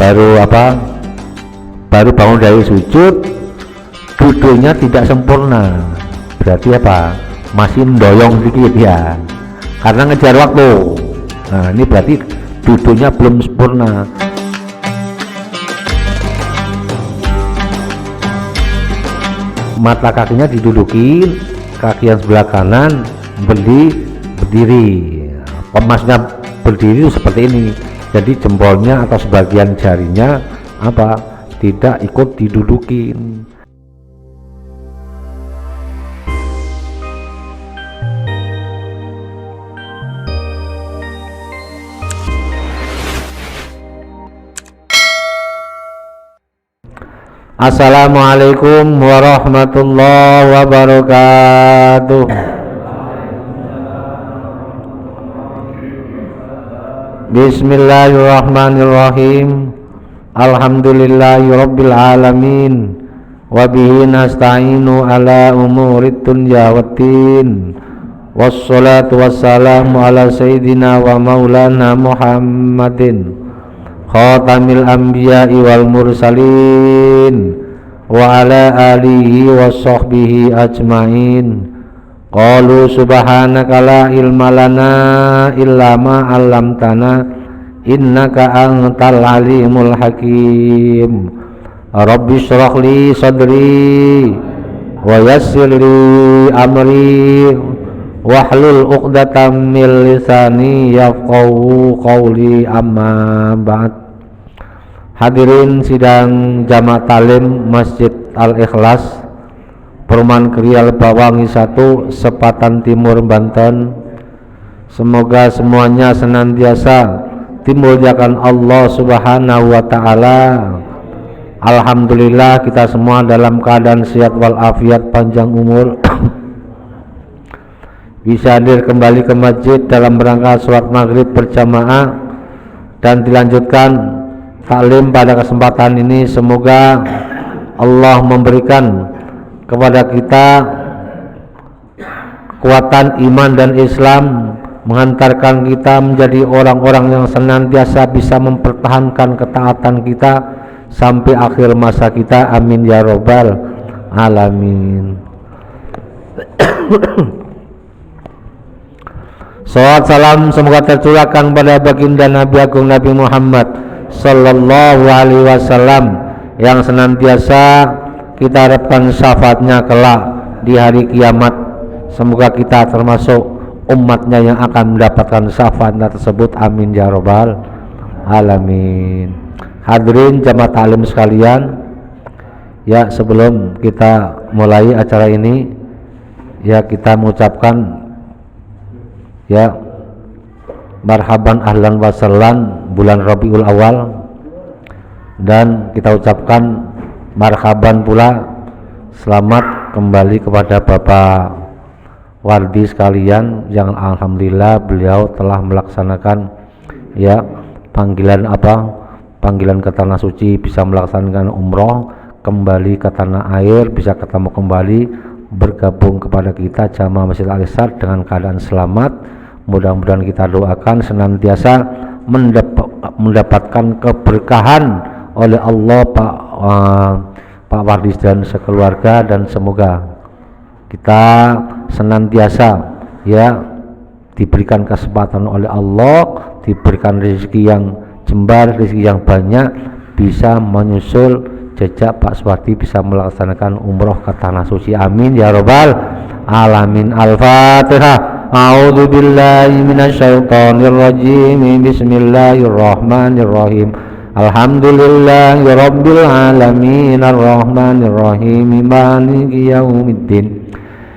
baru bangun dari sujud, duduknya tidak sempurna, berarti apa? Masih mendoyong sedikit ya, karena ngejar waktu. Nah, ini berarti duduknya belum sempurna. Mata kakinya didudukin, kaki yang sebelah kanan berdiri. Maksudnya berdiri seperti ini, jadi jempolnya atau sebagian jarinya tidak ikut didudukin. Assalamualaikum warahmatullahi wabarakatuh. Bismillahirrahmanirrahim. Alhamdulillahirabbil alamin. Wa bihi nasta'inu ala umurid dunya waddin. Wassalatu wassalamu ala sayyidina wa maulana Muhammadin khatamil anbiya'i wal mursalin wa ala alihi wa sahbihi ajmain. Qalu subhanaka la ilma lana illa ma 'allamtana innaka antal alimul hakim. Rabbi shrah li sadri wa yassir li amri wahlul 'uqdatam min lisani yafqahu qawli, amma ba'd. Hadirin sidang jamaah talim Masjid Al-Ikhlas, Perumahan Krial Bawangi 1, Sepatan Timur, Banten. Semoga semuanya senantiasa dimuliakan Allah Subhanahu wa ta'ala. Alhamdulillah kita semua dalam keadaan sehat walafiat, panjang umur, bisa hadir kembali ke masjid dalam rangka sholat maghrib berjamaah dan dilanjutkan taklim pada kesempatan ini. Semoga Allah memberikan kepada kita kekuatan iman dan Islam, menghantarkan kita menjadi orang-orang yang senantiasa bisa mempertahankan ketaatan kita sampai akhir masa kita. Amin ya robbal alamin. Salawat salam semoga tercurahkan pada baginda Nabi Agung Nabi Muhammad sallallahu alaihi wasallam yang senantiasa kita harapkan syafaatnya kelak di hari kiamat. Semoga kita termasuk umatnya yang akan mendapatkan syafaatnya tersebut. Amin ya robbal alamin. Hadirin jamaah taklim sekalian, ya sebelum kita mulai acara ini, ya kita mengucapkan ya marhaban ahlan wa sahlan bulan Rabiul Awal, dan kita ucapkan marhaban pula selamat kembali kepada Bapak Wardi sekalian yang alhamdulillah beliau telah melaksanakan ya panggilan ke tanah suci, bisa melaksanakan umroh kembali ke tanah air, bisa ketemu kembali bergabung kepada kita jamaah Masjid Al-Ikhlas dengan keadaan selamat. Mudah-mudahan kita doakan senantiasa mendapatkan keberkahan oleh Allah Pak Wardi dan sekeluarga, dan semoga kita senantiasa ya diberikan kesempatan oleh Allah, diberikan rezeki yang jembar, rezeki yang banyak, bisa menyusul jejak Pak Suwardi, bisa melaksanakan umroh ke tanah suci. Amin ya robbal alamin. Al-Fatihah. A'udzu billahi minasyaitonir rajim. Bismillahirrahmanirrahim. Alhamdulillahi rabbil alamin arrahmanir rahim maliki yaumiddin.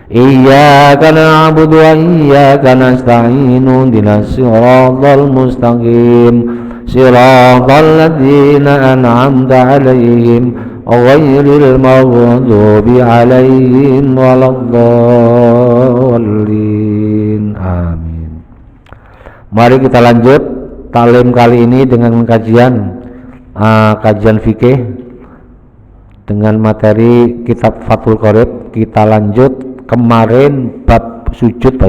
Iyyaka na'budu wa iyyaka nasta'in. Ihdinas siratal mustaqim. Siratal ladzina an'amta 'alaihim ghairil maghdubi 'alaihim waladdallin. Amin. Mari kita lanjut taklim kali ini dengan kajian fikih dengan materi kitab Fathul Qorib. Kita lanjut kemarin bab sujud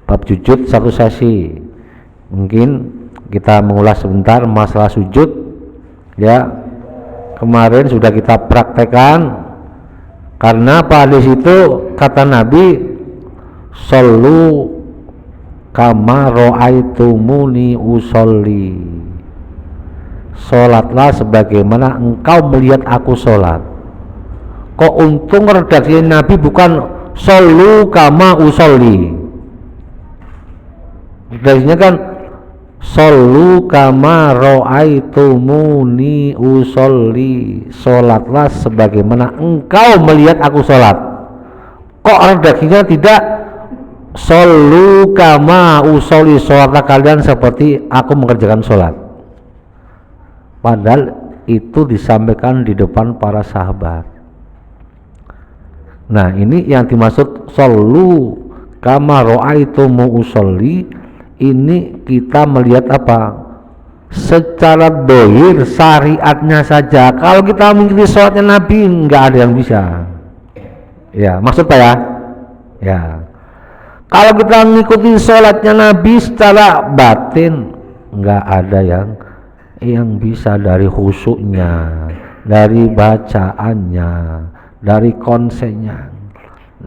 bab sujud satu sesi. Mungkin kita mengulas sebentar masalah sujud Ya, kemarin sudah kita praktekkan. Karena pada situ kata Nabi, "Shollu kama ra'aitumuni usolli." Sholatlah sebagaimana engkau melihat aku sholat. Kok untung redaksi Nabi bukan "Shollu kama usolli." Redaksinya kan "Shollu kama ra'aitumuni usolli." Sholatlah sebagaimana engkau melihat aku sholat. Kok redaksinya tidak "Shollu kama usolli." Sholatlah kalian seperti aku mengerjakan sholat. Padahal itu disampaikan di depan para sahabat. Nah, ini yang dimaksud "Shollu kama ra'aitumu usolli." Ini kita melihat apa? Secara dohir syariatnya saja. Kalau kita mengikuti sholatnya Nabi, nggak ada yang bisa. Ya, maksud Pak ya? Ya. Kalau kita mengikuti sholatnya Nabi secara batin, nggak ada yang bisa dari khusyuknya, dari bacaannya, dari konsennya.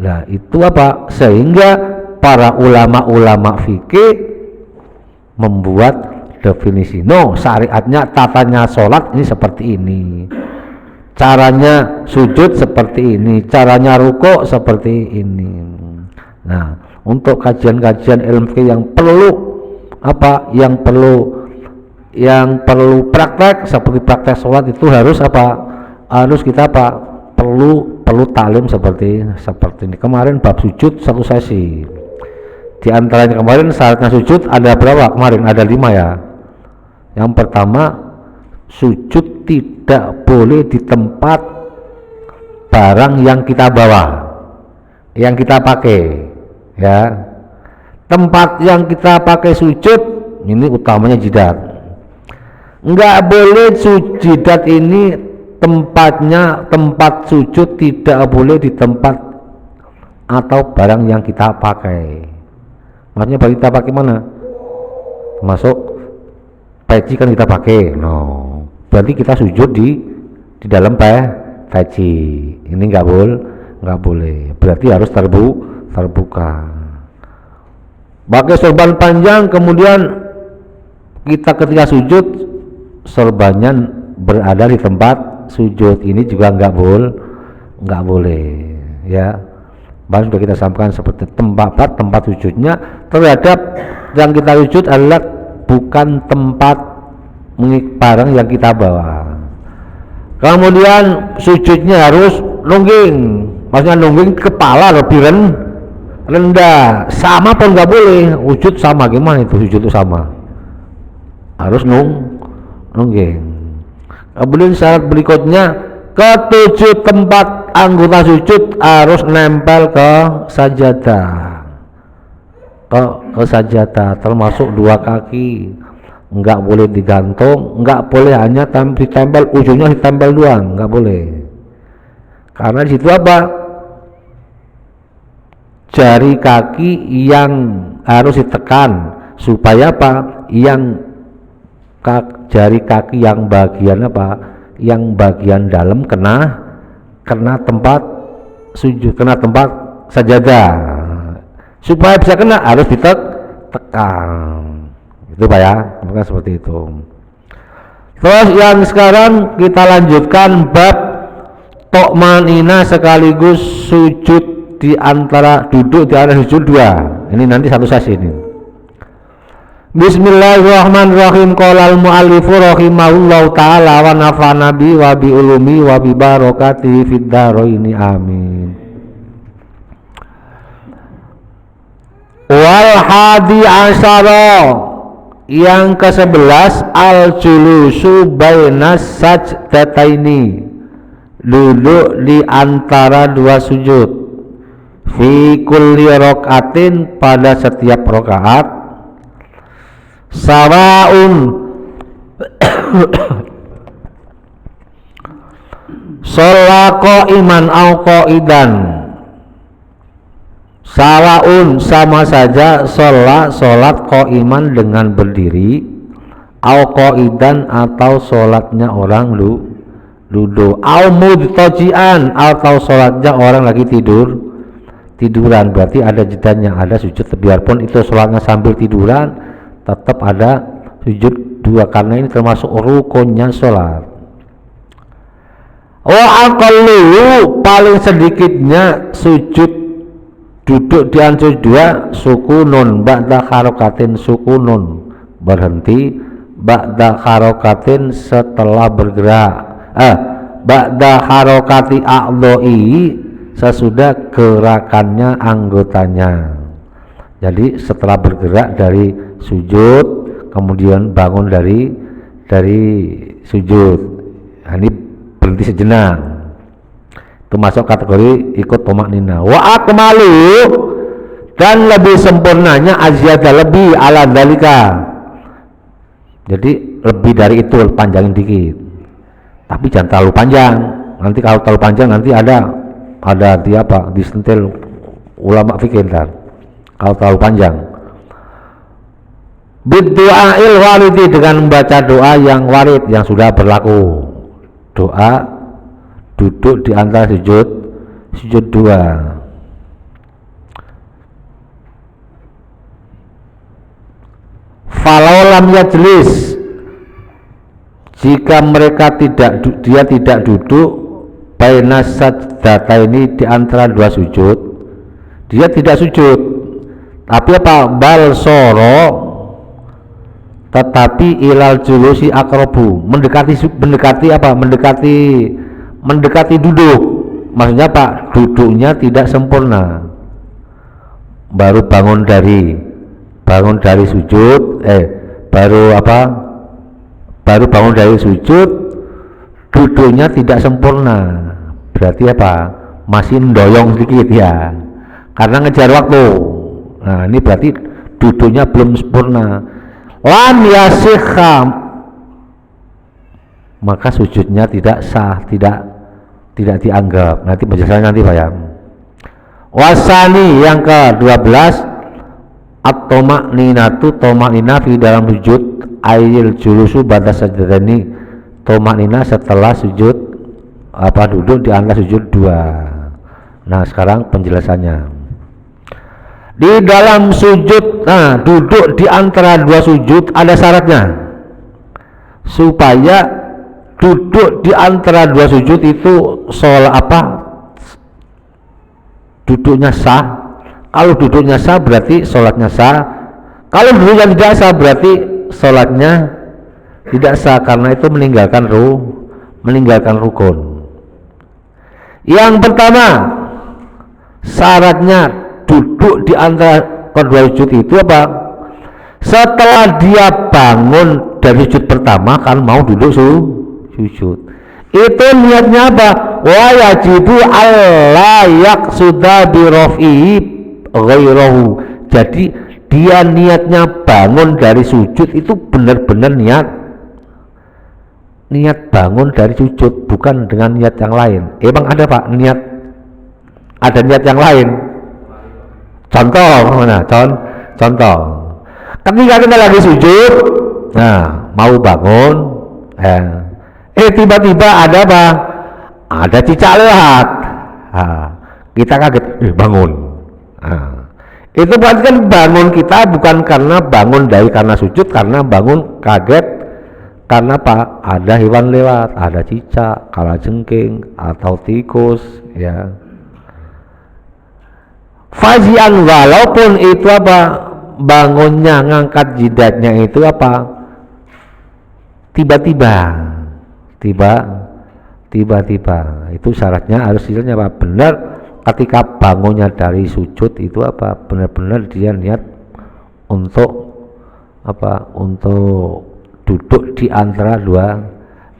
Nah, itu apa? Sehingga para ulama-ulama fikih membuat definisi. Syariatnya, tatanya sholat ini seperti ini, caranya sujud seperti ini, caranya rukuk seperti ini. Nah, untuk kajian-kajian ilmu yang perlu apa? Yang perlu praktek seperti praktek sholat itu harus apa? Harus kita apa? Perlu taklim seperti ini. Kemarin bab sujud satu sesi. Di antaranya kemarin syaratnya sujud ada berapa? Kemarin ada 5 ya. Yang pertama, sujud tidak boleh di tempat barang yang kita bawa, yang kita pakai, ya. Tempat yang kita pakai sujud ini utamanya jidat. Enggak boleh jidat ini tempat sujud tidak boleh di tempat atau barang yang kita pakai. Maksudnya bagi kita pakai mana? Masuk peci kan kita pakai. Berarti kita sujud di dalam peci. Ini nggak boleh. Berarti harus terbuka. Pakai sorban panjang, kemudian kita ketika sujud sorbannya berada di tempat sujud. Ini juga nggak boleh. Ya. Baru sudah kita sampaikan seperti tempat sujudnya terhadap yang kita sujud adalah bukan tempat barang yang kita bawa. Kemudian sujudnya harus nungging, maksudnya nungging kepala lebih rendah. Sama pun nggak boleh. Sujud sama gimana itu? Sujud itu sama, harus nungging. Kemudian syarat berikutnya, ketujuh tempat anggota sujud harus nempel ke sajadah, ke sajadah, termasuk dua kaki. Enggak boleh digantung, enggak boleh hanya ditempel, ujungnya ditempel doang, enggak boleh. Karena di situ apa? Jari kaki yang harus ditekan supaya apa? Jari kaki yang bagian apa? Yang bagian dalam kena tempat sujud, kena tempat sajadah. Supaya bisa kena harus ditekan. Itu Pak ya, maka seperti itu. Terus yang sekarang kita lanjutkan bab tokmanina sekaligus sujud di antara duduk di antara sujud dua. Ini nanti satu sesi ini. Bismillahirrahmanirrahim. Qala al-mu'allifu rahimahullahu ta'ala wa nafa'ana bi wa bi ulumi wa bi barakatihi fid dharaini amin. Wal hadi asyara, yang ke-11 al-julusu bainas sajdataini, duduk di antara dua sujud, fi kulli rokaatin, pada setiap rokaat, sawaun sholat qa'iman au qa'idan, sawaun sama saja sholat qa'iman dengan berdiri au qaidan atau sholatnya orang duduk, au mudtajian atau sholatnya orang lagi tiduran, berarti ada jedanya, ada sujud, biarpun itu sholatnya sambil tiduran tetap ada sujud dua karena ini termasuk rukunnya sholat. Wa aqallu paling sedikitnya sujud duduk di antara dua sukunun ba'da harokatin, sukunun berhenti ba'da harokatin setelah bergerak, ba'da harokati a'dha'i sesudah gerakannya anggotanya. Jadi setelah bergerak dari sujud kemudian bangun dari sujud, nah, ini berhenti sejenak, itu masuk kategori ikut tumakninah. Wa akmalu dan lebih sempurnanya azyada lebih ala dalika, jadi lebih dari itu, panjangin dikit tapi jangan terlalu panjang, nanti kalau terlalu panjang nanti ada di apa disentil ulama fikih ntar kalau terlalu panjang. Biddu'ail waridi dengan membaca doa yang warid yang sudah berlaku, doa duduk di antara sujud dua. Falau lam yajlis, jika mereka dia tidak duduk baina sajdataini di antara dua sujud, dia tidak sujud tapi apa bal soro, tetapi ilal julusi akrobu, mendekati apa mendekati duduk, maksudnya apa duduknya tidak sempurna, baru bangun dari sujud baru bangun dari sujud duduknya tidak sempurna, berarti apa masih mendoyong sedikit ya karena ngejar waktu. Nah ini berarti duduknya belum sempurna. Lam yasikha, maka sujudnya tidak sah, tidak dianggap. Nanti penjelasannya nanti Pak ya. Wasani yang ke-12 at-tumakninatu, tumakninah di dalam sujud, ayil julusu ba'da sajdataini, tumakninah setelah sujud duduk di antara sujud dua. Nah sekarang penjelasannya. Di dalam sujud, nah duduk di antara dua sujud ada syaratnya, supaya duduk di antara dua sujud itu duduknya sah. Kalau duduknya sah berarti sholatnya sah, kalau duduknya tidak sah berarti sholatnya tidak sah karena itu meninggalkan rukun. Yang pertama syaratnya duduk di antara kedua sujud itu apa? Setelah dia bangun dari sujud pertama kan mau duduk sujud. Itu niatnya apa? Wa yajibu alla yaqsuda bi rafi'i ghairahu. Jadi dia niatnya bangun dari sujud itu benar-benar niat bangun dari sujud, bukan dengan niat yang lain. Emang ada Pak ada niat yang lain? Contoh mana? Contoh. Ketika kita lagi sujud, nah mau bangun, tiba-tiba ada apa? Ada cicak lewat. Kita kaget, bangun. Itu berarti kan bangun kita bukan karena bangun karena sujud, karena bangun kaget karena apa? Ada hewan lewat, ada cicak, kalajengking atau tikus, ya. Fajian walaupun itu apa bangunnya ngangkat jidatnya itu apa tiba-tiba itu syaratnya harus istilahnya apa benar ketika bangunnya dari sujud itu apa benar-benar dia niat untuk duduk di antara dua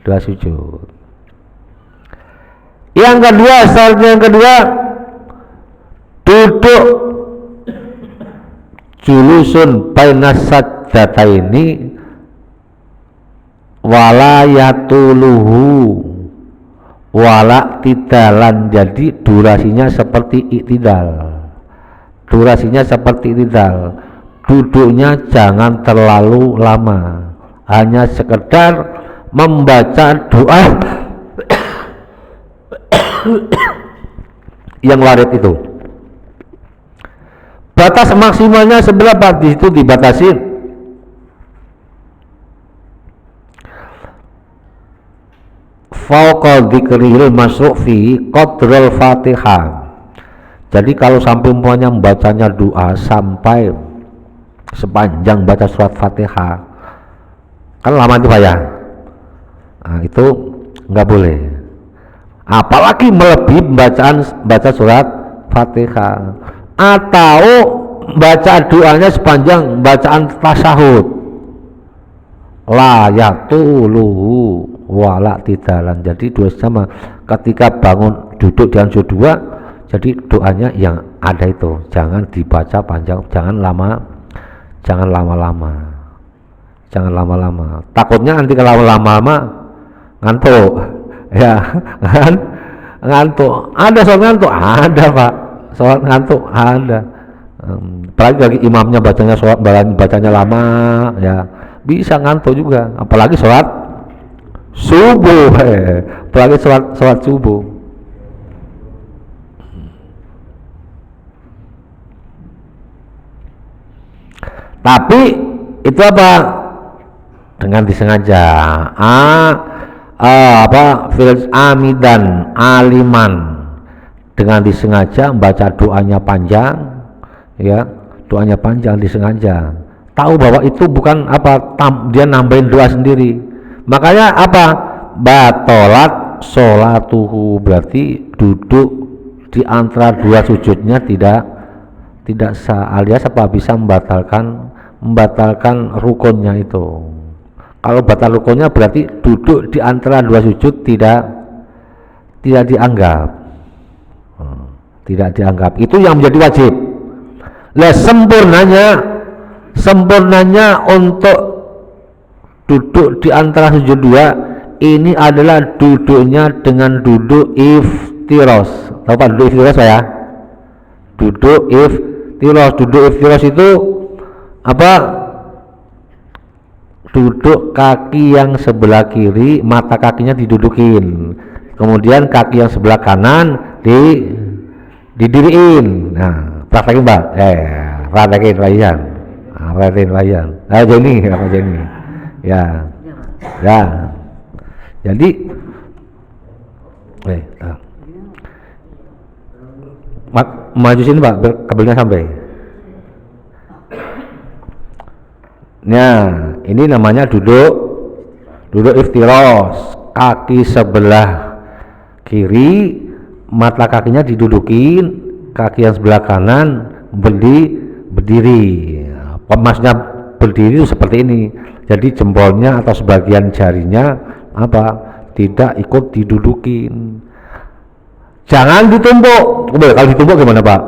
sujud. Yang kedua, syaratnya yang kedua duduk julusun bainas sajdataini wala yatuluhu wala tidalan, jadi durasinya seperti iktidal, duduknya jangan terlalu lama hanya sekedar membaca doa yang warid itu. Batas maksimalnya seberapa? Di situ dibatasi fauqa dzikril masru' fi qadrul Fatihah. Jadi kalau sampai umpamanya membacanya doa sampai sepanjang baca surat Fatihah, kan lama itu Pak ya. Nah, itu nggak boleh. Apalagi melebihi baca surat Fatihah atau baca doanya sepanjang bacaan tasyahud. La yatuluhu wala tidalan. Jadi dua sama ketika bangun duduk dengan dua, jadi doanya yang ada itu jangan dibaca panjang, jangan lama-lama. Takutnya nanti kalau lama-lama ngantuk ya kan, ngantuk. Ada sholat ngantuk? Ada Pak, sholat ngantuk ada. Apalagi lagi imamnya bacanya lama ya, bisa ngantuk juga. Apalagi sholat subuh, apalagi sholat subuh. Tapi itu apa? Dengan disengaja. Fil amidan aliman, dengan disengaja membaca doanya panjang, ya doanya panjang disengaja. Tahu bahwa itu bukan dia nambahin doa sendiri. Makanya batolat sholatuhu, berarti duduk di antara dua sujudnya tidak sah, alias bisa membatalkan rukunnya itu. Kalau batal rukunnya berarti duduk di antara dua sujud tidak dianggap. Tidak dianggap. Itu yang menjadi wajib. Sempurnanya untuk duduk di antara sujud dua ini adalah duduknya dengan duduk iftiros. Tahu Pak duduk iftiros ya? Duduk iftiros itu duduk kaki yang sebelah kiri, mata kakinya didudukin, kemudian kaki yang sebelah kanan didiriin. Nah, praktekin Pak. Praktekin Ryan. Jenny. Ya. Jadi maju sini Pak, kabelnya sampai. Nah, ini namanya duduk iftiros, kaki sebelah kiri, mata kakinya didudukin, kaki yang sebelah kanan berdiri. Maksudnya berdiri itu seperti ini. Jadi jempolnya atau sebagian jarinya tidak ikut didudukin. Jangan ditumpuk. Kalau ditumpuk gimana Pak?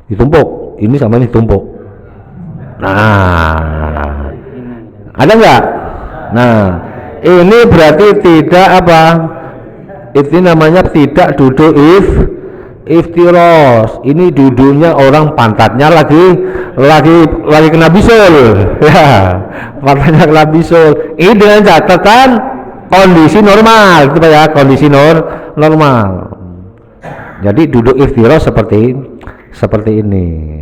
Ditumpuk. Ini sama ini ditumpuk. Nah, ada nggak? Nah, ini berarti tidak itu namanya tidak duduk iftiros. Ini duduknya orang pantatnya lagi kena bisul, ya, pantatnya kena bisul. Ini dengan catatan kondisi normal, itu ya, kondisi normal. Jadi duduk iftiros seperti ini.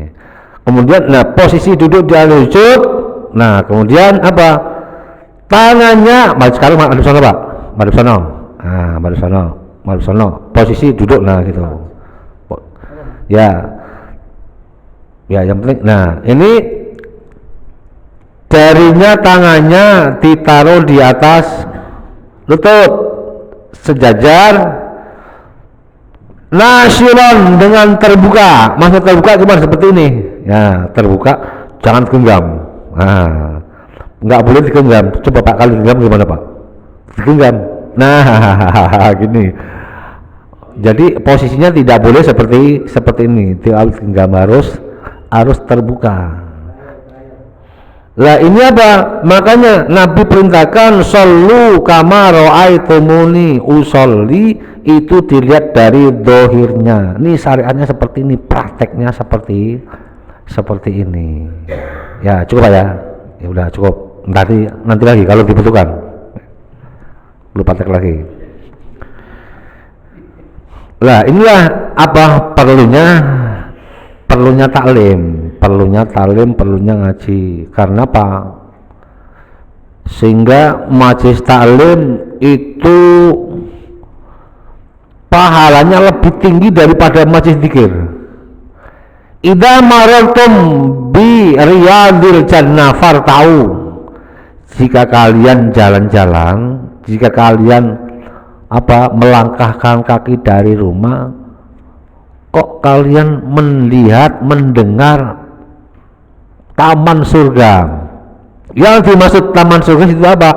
Kemudian, posisi duduk di sujud. Nah, kemudian tangannya, sekarang madhep sono Pak, madhep sono. Nah, madhep sono. Posisi duduk, gitu. Ya, yang penting. Nah, ini jarinya, tangannya ditaruh di atas lutut, sejajar. Nasyiron, dengan terbuka. Maksud terbuka gimana? Seperti ini. Ya, terbuka, jangan genggam. Nah, nggak boleh digenggam. Coba Pak, kali genggam gimana Pak? Digenggam. Nah, gini. Jadi posisinya tidak boleh seperti ini. Tidak genggam, harus terbuka. Lah ini makanya Nabi perintahkan shollu kama ra'aitumuni usolli, itu dilihat dari dohirnya. Ini syariatnya seperti ini, prakteknya seperti ini. Ya cukup ya udah cukup. nanti lagi kalau dibutuhkan, perlu praktek lagi. Lah inilah apa perlunya taklim, perlunya ngaji. Karena apa? Sehingga majelis taklim itu pahalanya lebih tinggi daripada majelis zikir. Idza marartum bi riyadil jannah fartau. Jika kalian jalan-jalan, jika kalian melangkahkan kaki dari rumah, kok kalian mendengar taman surga. Yang dimaksud taman surga itu apa?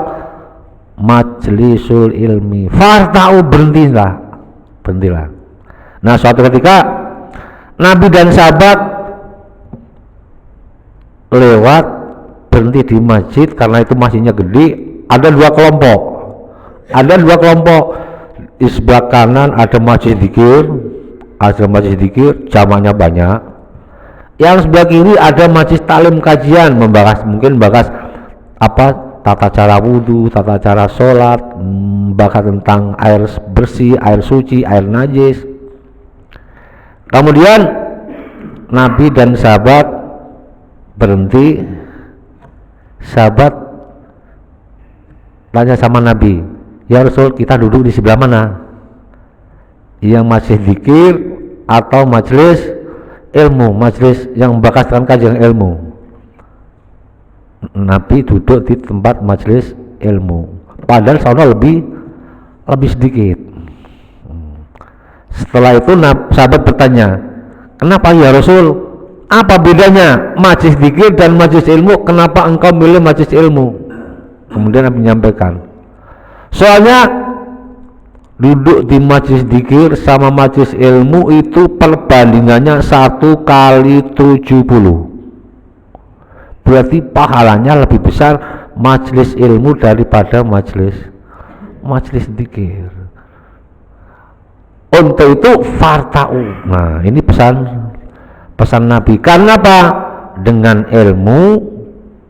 Majlisul ilmi. Fartau, berhentilah. Nah, suatu ketika Nabi dan sahabat lewat, berhenti di masjid karena itu masjidnya gede. Ada dua kelompok. Di sebelah kanan ada masjid zikir, jamaknya banyak. Yang sebelah kiri ada masjid taklim kajian, membahas tata cara wudhu, tata cara sholat, bahas tentang air bersih, air suci, air najis. Kemudian Nabi dan sahabat berhenti. Sahabat tanya sama Nabi, ya Rasul, kita duduk di sebelah mana? Yang masjid zikir atau majelis ilmu, majelis yang membahaskan kajian ilmu? Nabi duduk di tempat majelis ilmu, padahal sana lebih sedikit. Setelah itu sahabat bertanya, kenapa ya Rasul? Apa bedanya majelis zikir dan majelis ilmu? Kenapa engkau milih majelis ilmu? Kemudian Nabi menyampaikan, soalnya duduk di majelis zikir sama majelis ilmu itu perbandingannya 1/70. Berarti pahalanya lebih besar majelis ilmu daripada majelis zikir. Untuk itu fartau. Nah, ini pesan Nabi. Karena apa? Dengan ilmu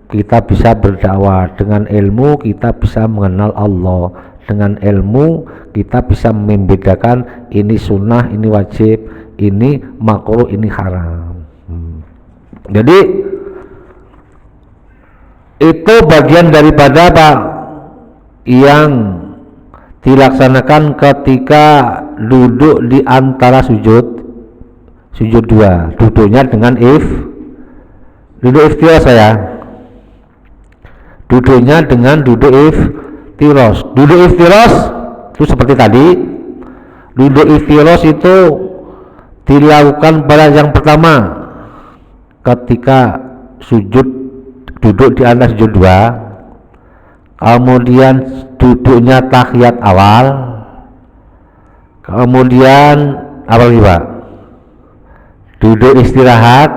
kita bisa berdakwah, dengan ilmu kita bisa mengenal Allah, dengan ilmu kita bisa membedakan ini sunnah, ini wajib, ini makruh, ini haram. Jadi itu bagian daripada apa yang dilaksanakan ketika duduk di antara sujud dua. Duduknya dengan duduk iftiros duduknya dengan duduk iftiros. Duduk iftiros itu seperti tadi. Duduk iftiros itu dilakukan pada yang pertama ketika duduk di antara sujud dua, kemudian duduknya tahiyat awal, kemudian apa lagi Pak? Duduk istirahat,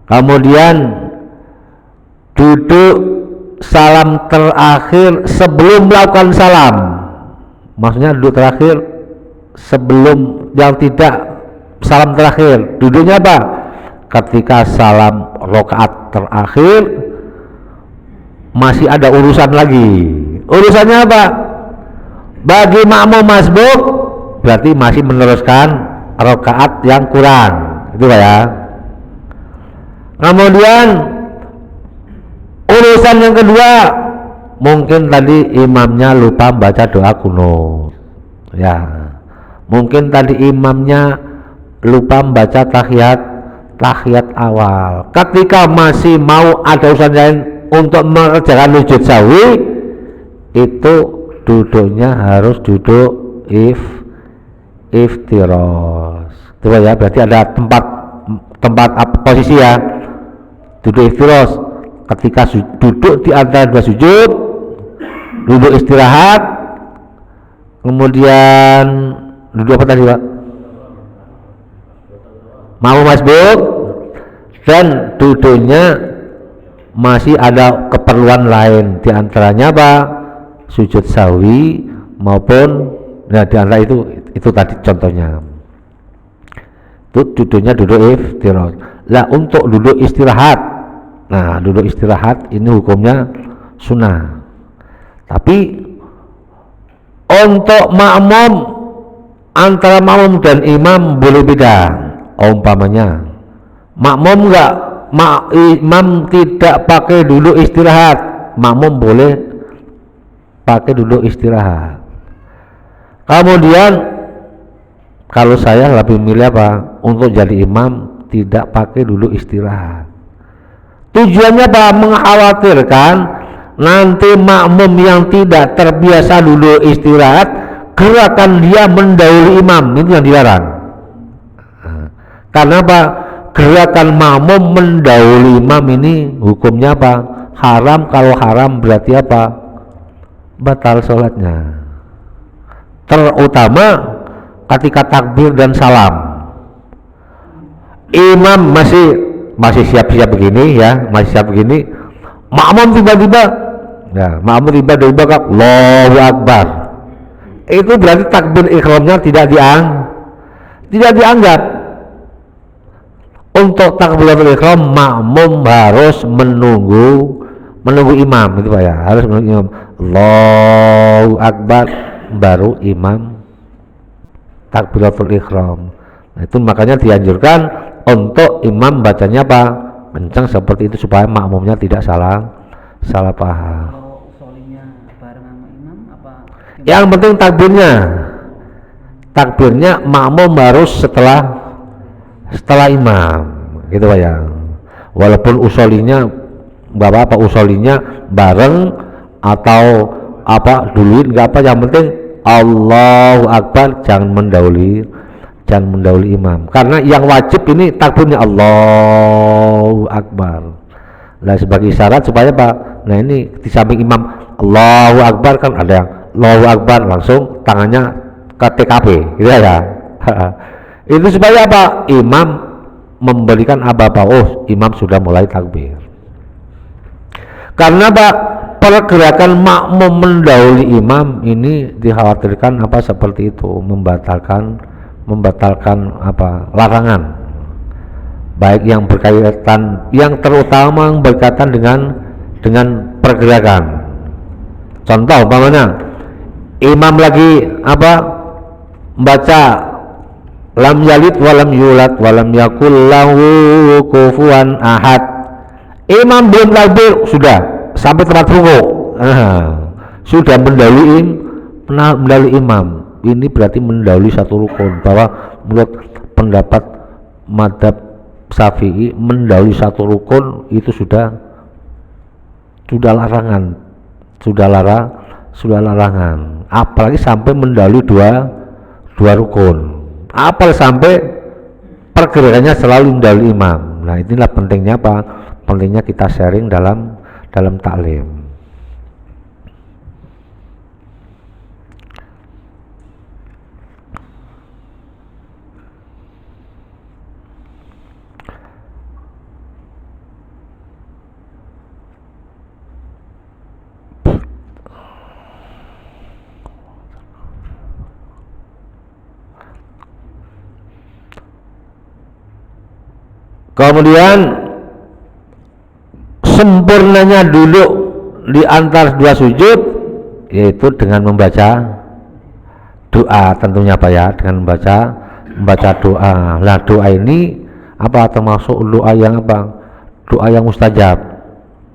kemudian duduk salam terakhir sebelum melakukan salam. Maksudnya duduk terakhir sebelum yang tidak salam terakhir. Duduknya apa? Ketika salam rakaat terakhir masih ada urusan lagi. Urusannya apa? Bagi makmum masbuk berarti masih meneruskan rakaat yang kurang, itu Pak ya. Kemudian urusan yang kedua, mungkin tadi imamnya lupa baca doa kunut, ya. Mungkin tadi imamnya lupa baca tahiyat awal. Ketika masih mau ada urusan lain untuk mengerjakan sujud sahwi, itu duduknya harus duduk iftiros. Itu ya, berarti ada tempat posisi ya. Duduk iftiros ketika duduk di antara dua sujud, duduk istirahat, kemudian duduk apa tadi Pak? Mau masbuk, dan duduknya masih ada keperluan lain, di antaranya apa? Sujud sahwi maupun di antara itu tadi contohnya. Itu duduknya duduk iftiros. Lah untuk duduk istirahat Nah, duduk istirahat ini hukumnya sunnah. Tapi untuk makmum, antara makmum dan imam boleh beda. Umpamanya makmum imam tidak pakai duduk istirahat, makmum boleh pakai duduk istirahat. Kemudian kalau saya lebih milih apa? Untuk jadi imam tidak pakai duduk istirahat. Tujuannya apa? Mengkhawatirkan nanti makmum yang tidak terbiasa duduk istirahat, gerakan dia mendahului imam, itu yang dilarang. Karena apa? Gerakan makmum mendahului imam ini hukumnya apa? Haram. Kalau haram berarti apa? Batal sholatnya. Terutama ketika takbir dan salam. Imam masih siap-siap begini ya, masih siap begini. Makmum tiba-tiba, ya, makmum tiba-tiba Allahu Akbar. Itu berarti takbir ihramnya tidak dianggap. Untuk takbiratul ihram makmum harus menunggu imam, itu Pak ya, harus menunggu imam. Allahu Akbar baru imam takbiratul ihram. Nah, itu makanya dianjurkan untuk imam bacanya apa? Kencang seperti itu supaya makmumnya tidak salah paham. Kalau usolnya bareng sama imam apa? Yang penting takbirnya makmum harus setelah imam, gitu Pak ya. Walaupun usolinya apa usolinya bareng atau apa duluin nggak apa, yang penting Allahu Akbar, jangan mendahului imam. Karena yang wajib ini takbirnya Allahu Akbar. Nah, sebagai syarat supaya apa? Nah, ini di samping imam Allahu Akbar kan ada yang Allahu Akbar langsung tangannya ke TKP, gitu ya. Itu supaya apa? Imam memberikan apa-apa, oh imam sudah mulai takbir. Karena apa? Pergerakan makmum mendahului imam ini dikhawatirkan apa seperti itu membatalkan apa larangan, baik yang berkaitan, yang terutama yang berkaitan dengan pergerakan. Contoh umpamanya imam lagi apa membaca lam yalid walam yulad walam yakul lahu kufuwan ahad, imam belum takbir sudah sampai tempat rukuk, sudah mendahului imam. Ini berarti mendahului satu rukun, bahwa menurut pendapat mazhab Syafi'i mendahului satu rukun itu sudah larangan, sudah larangan. Apalagi sampai mendahului dua rukun, apalagi sampai pergerakannya selalu mendahului imam. Nah, inilah pentingnya apa? Pentingnya kita sharing dalam taklim. Kemudian sempurnanya duduk di antara dua sujud yaitu dengan membaca doa, tentunya Pak ya, dengan membaca doa. Nah, doa ini apa? Termasuk doa yang apa? Doa yang mustajab.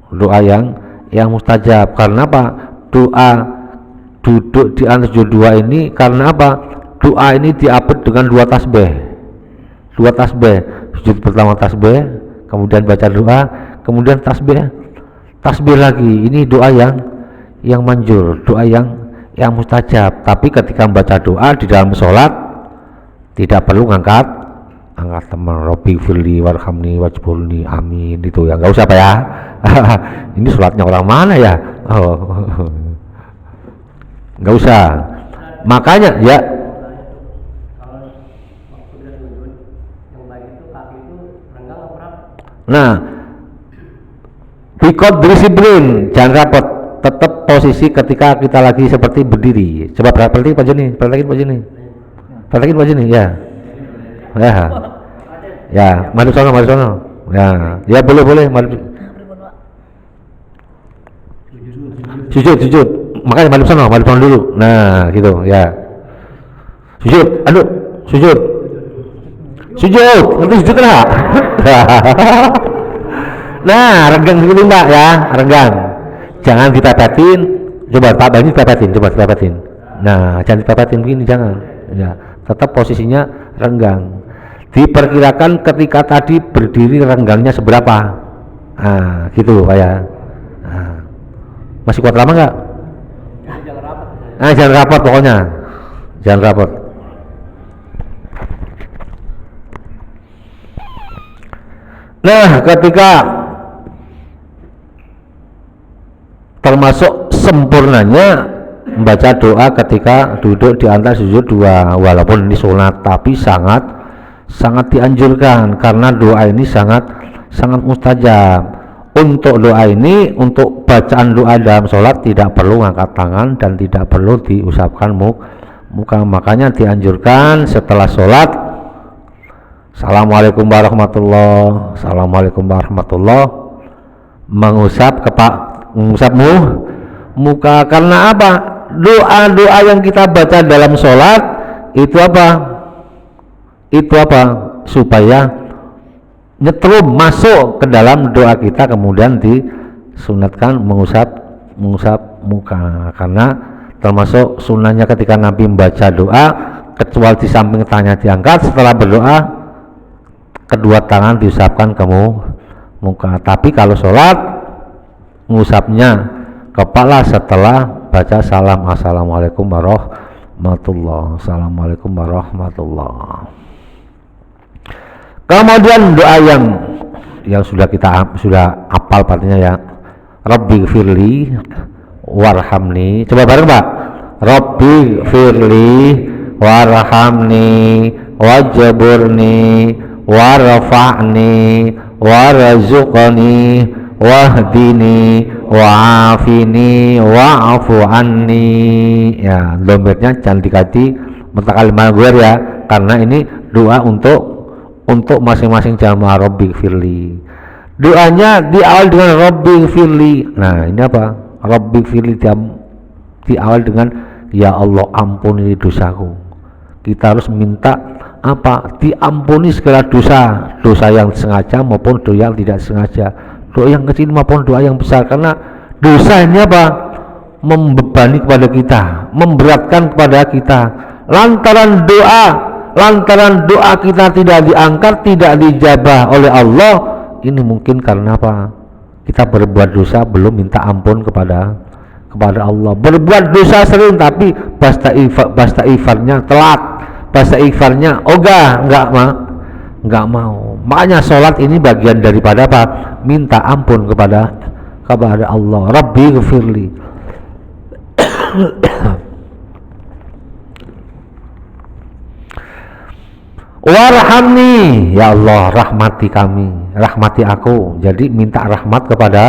Doa yang mustajab. Karena apa? Doa duduk di antara sujud dua ini karena apa? Doa ini diapit dengan dua tasbih. Sujud pertama tasbih, kemudian baca doa, kemudian tasbih lagi. Ini doa yang manjur, doa yang mustajab. Tapi ketika membaca doa di dalam sholat tidak perlu angkat teman Robbi firli warhamni wajburni amin, itu ya nggak usah Pak ya. Ini sholatnya orang mana ya? Nggak usah. Makanya ya, nah, bikot disiplin, jangan rapot, tetap posisi ketika kita lagi seperti berdiri. Coba perhatiin Pak Joni, ya, maju sono, ya boleh, sujud. Makanya balik sono dulu. Nah, gitu ya. Sujud, aduh, sujud. Ngerti sujud enggak? Nah, renggang dulu Mbak ya, renggang. Jangan dipepetin. Coba dipepetin. Nah, jangan dipepetin begini, jangan. Ya, tetap posisinya renggang. Diperkirakan ketika tadi berdiri renggangnya seberapa? Nah, gitu Pak ya. Nah, masih kuat lama nggak? Jangan rapat pokoknya. Jangan rapat. Nah, ketika termasuk sempurnanya membaca doa ketika duduk di antara sujud dua, walaupun ini sunat, tapi sangat dianjurkan karena doa ini sangat mustajab. Untuk doa ini, untuk bacaan doa dalam sholat tidak perlu ngangkat tangan dan tidak perlu diusapkan muka. Makanya dianjurkan setelah sholat, Assalamualaikum warahmatullah, mengusap muka. Karena apa? Doa yang kita baca dalam sholat itu apa? Supaya nyetrum masuk ke dalam doa kita, kemudian disunatkan mengusap muka. Karena termasuk sunahnya ketika Nabi membaca doa, kecuali di samping tangannya diangkat, setelah berdoa kedua tangan diusapkan ke muka. Tapi kalau sholat mengusapnya kepala setelah baca salam, Assalamualaikum warahmatullah. Kemudian doa yang sudah hafal artinya ya, Rabbi firli warhamni. Coba bareng Pak. Rabbi firli warhamni wajburni warfa'ni warzuqni wahdini wa'afini wa'afu anni. Ya, dompetnya jangan diganti mutakal gue ya, karena ini doa untuk masing-masing jamaah. Rabbi firli, doanya diawal dengan Rabbi firli. Nah, ini apa? Rabbi firli diawal dengan ya Allah ampuni dosaku. Kita harus minta apa? Diampuni segala dosa yang sengaja maupun doa yang tidak sengaja, doa yang kecil maupun doa yang besar. Karena dosa ini apa? Membebani kepada kita, memberatkan kepada kita. Lantaran doa kita tidak diangkat, tidak dijabah oleh Allah, ini mungkin karena apa? Kita berbuat dosa belum minta ampun kepada Allah. Berbuat dosa sering tapi istighfarnya telat, istighfarnya enggak mau. Makanya sholat ini bagian daripada apa? Minta ampun kepada Allah. Rabbi ghfirli warhamni, ya Allah rahmati kami, rahmati aku. Jadi minta rahmat kepada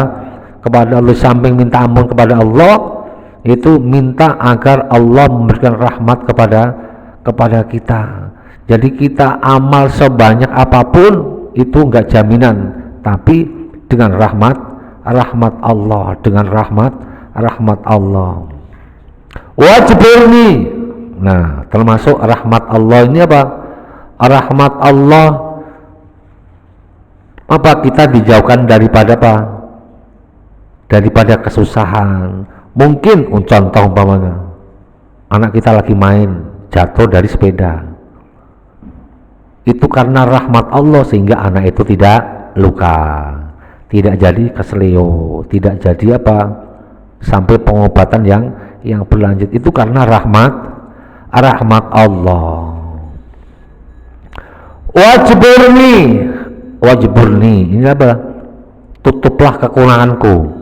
Allah, samping minta ampun kepada Allah, itu minta agar Allah memberikan rahmat kepada kita. Jadi kita amal sebanyak apapun itu enggak jaminan, tapi dengan rahmat Allah, dengan rahmat Allah. Wajburni. Nah, termasuk rahmat Allah ini apa? Rahmat Allah apa? Kita dijauhkan daripada apa? Daripada kesusahan. Mungkin contoh umpamanya anak kita lagi main jatuh dari sepeda, itu karena rahmat Allah sehingga anak itu tidak luka, tidak jadi keselio, tidak jadi apa sampai pengobatan yang berlanjut. Itu karena rahmat Allah. Wajburni ini apa? Tutuplah kekuranganku.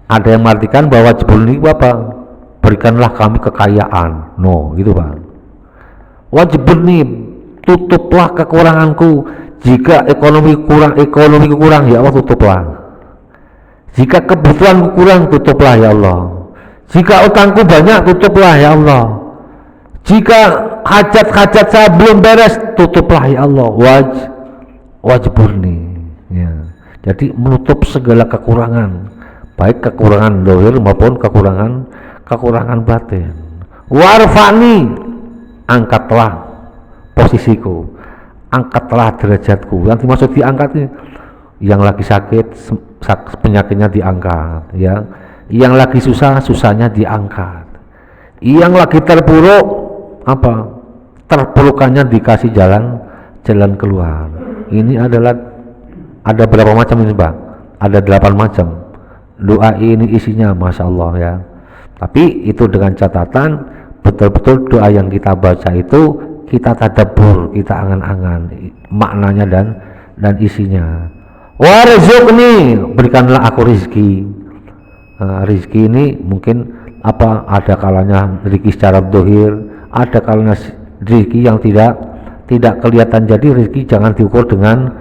Ada yang mengartikan bahwa wajburni itu apa? Berikanlah kami kekayaan. No, gitu Pak. Wajburni, tutuplah kekuranganku. Jika ekonomi kurang ya Allah tutuplah. Jika kebutuhanku kurang tutuplah ya Allah. Jika utangku banyak tutuplah ya Allah. Jika hajat-hajat saya belum beres tutuplah ya Allah. Wajburni ya. Jadi menutup segala kekurangan, baik kekurangan dohir maupun kekurangan batin. Warfa'ni, angkatlah posisiku, angkatlah derajatku. Yang dimaksud diangkat ini, yang lagi sakit penyakitnya diangkat, ya. Yang lagi susah susahnya diangkat, yang lagi terpuruk terpurukannya dikasih jalan keluar. Ini adalah ada berapa macam ini, Pak? Ada 8 macam doa ini, isinya Masya Allah, ya. Tapi itu dengan catatan betul-betul doa yang kita baca itu kita tadabbur, kita angan-angan maknanya dan isinya. Warzuqni, berikanlah aku rizki. Rizki ini mungkin ada kalanya rizki secara dohir, ada kalanya rizki yang tidak kelihatan. Jadi rizki jangan diukur dengan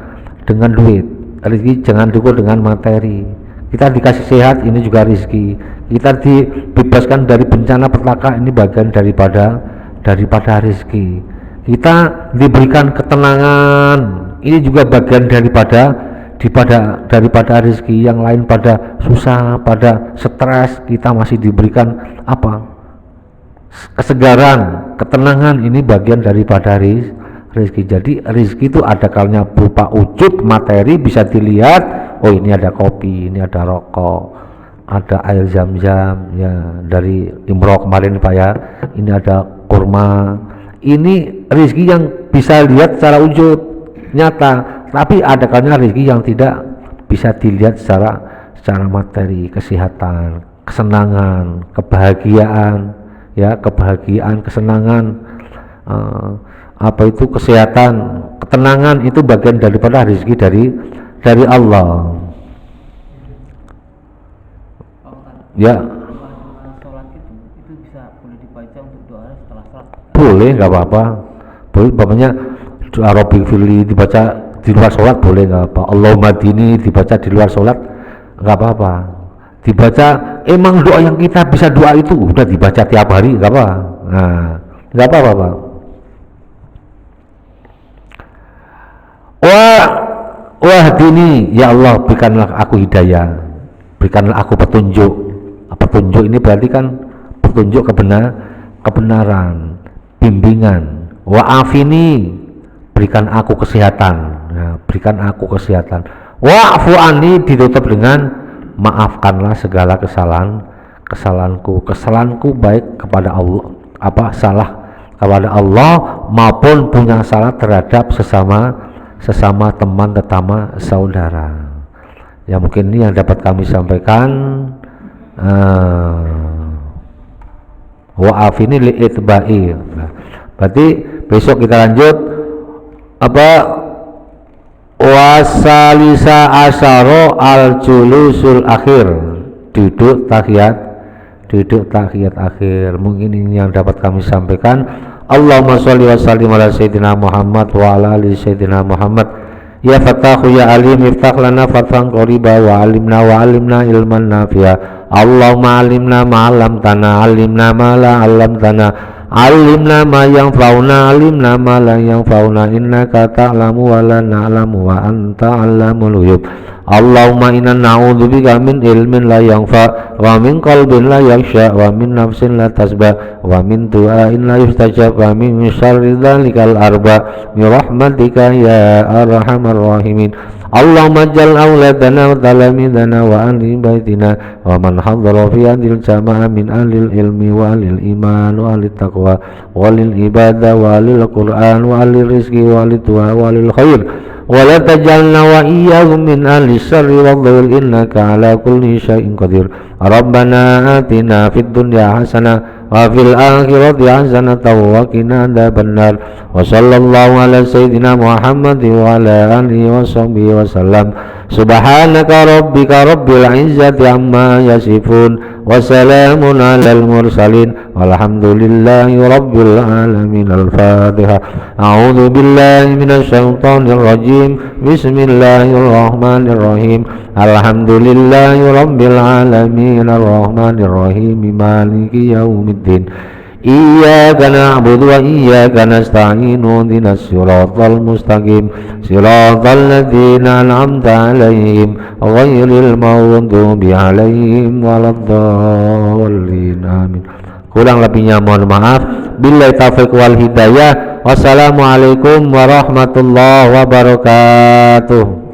duit, rizki jangan diukur dengan materi. Kita dikasih sehat, ini juga rizki. Kita dibebaskan dari bencana petaka, ini bagian daripada rizki. Kita diberikan ketenangan, ini juga bagian daripada rezeki. Yang lain pada susah, pada stres, kita masih diberikan kesegaran, ketenangan, ini bagian daripada rezeki. Jadi rezeki itu ada kalanya berupa wujud materi, bisa dilihat, oh ini ada kopi, ini ada rokok, ada air zam-zam, ya, dari Imroh kemarin Pak, ya, ini ada kurma. Ini rezeki yang bisa lihat secara wujud nyata. Tapi ada kalanya rezeki yang tidak bisa dilihat secara materi, kesehatan, kesenangan, kebahagiaan, ya, kesenangan, kesehatan, ketenangan, itu bagian daripada rezeki dari Allah. Ya. Sholat itu bisa boleh dibaca untuk doa setelah sholat. Boleh, nggak apa-apa. Boleh, bapaknya doa Rabbi Firli dibaca di luar sholat boleh, nggak apa. Allahumma dini dibaca di luar sholat nggak apa-apa. Dibaca, emang doa yang kita bisa doa itu udah dibaca tiap hari, nggak apa. Nah, nggak apa-apa, Pak. Wah dini, ya Allah, berikanlah aku hidayah, berikanlah aku petunjuk. Petunjuk ini berarti kan petunjuk kebenaran, bimbingan. Wa'afini, berikan aku kesehatan. Nah, berikan aku kesehatan. Wa'fu anni, ditutup dengan maafkanlah segala kesalahanku baik kepada Allah, salah kepada Allah maupun punya salah terhadap sesama teman, tetangga, saudara. Ya, mungkin ini yang dapat kami sampaikan. Wa'afini li'itba'i. Berarti besok kita lanjut wasalisa asyaro al-julusul akhir, duduk tahiyat akhir. Mungkin ini yang dapat kami sampaikan. Allahumma sholli wa sallim ala sayyidina Muhammad wa ala ali sayyidina Muhammad. Ya Fattahu ya Alim, iftah lana fathan qariba wa alimna ilman nafi'a. Allahumma alimna ma 'allamtana, alimna ma la 'allamtana, alimna ma yanfa'una, alimna ma la yanfa'una, innaka ta'lamu wa la na'lamu wa anta 'allamul ghuyub. Allahumma inna na'udzubika min ilmin la yanfa' wa min qalbin la yakhsha wa min nafsin la tasba wa min du'ain la yustajab wa min syarri dzalikal arba bi rahmatika ya arhamar rahimin. Allahumma jal auladana wa talamidana wa ahli baitina wa man hadhara fi hadhil jama'a min ahlil ilmi wa ahlil iman wa ahli taqwa wa lil ibadah wa lil qur'an wa lil rizqi wa lil du'a wa lil khair wa la tajalna wa iyyahum min ahli syarri wa dhil innaka ala kulli syai'in qadir. Rabbana atina fid dunya hasanah wa fil akhirati hasanatan wa qina adzabannar. Wa sallallahu ala sayyidina Muhammad wa ala alihi wa sahbihi wa sallam. Subhanaka rabbika rabbil izzati amma yasifun wa salamun alal mursalin walhamdulillahi rabbil alamin. Al-Fatihah. A'udzu billahi minasy syaithanir rajim. Bismillahirrahmanirrahim. Alhamdulillahi rabbil alamin arrahmanir rahim maliki yaumiddin. Iyyaka na'budu wa iyyaka nasta'in ihdinas siratal mustaqim siratal ladzina an'amta 'alaihim ghairil maghdubi 'alaihim waladdallin amin. Kurang lebihnya mohon maaf. Billahi taufiq wal hidayah. Wassalamualaikum warahmatullahi wabarakatuh.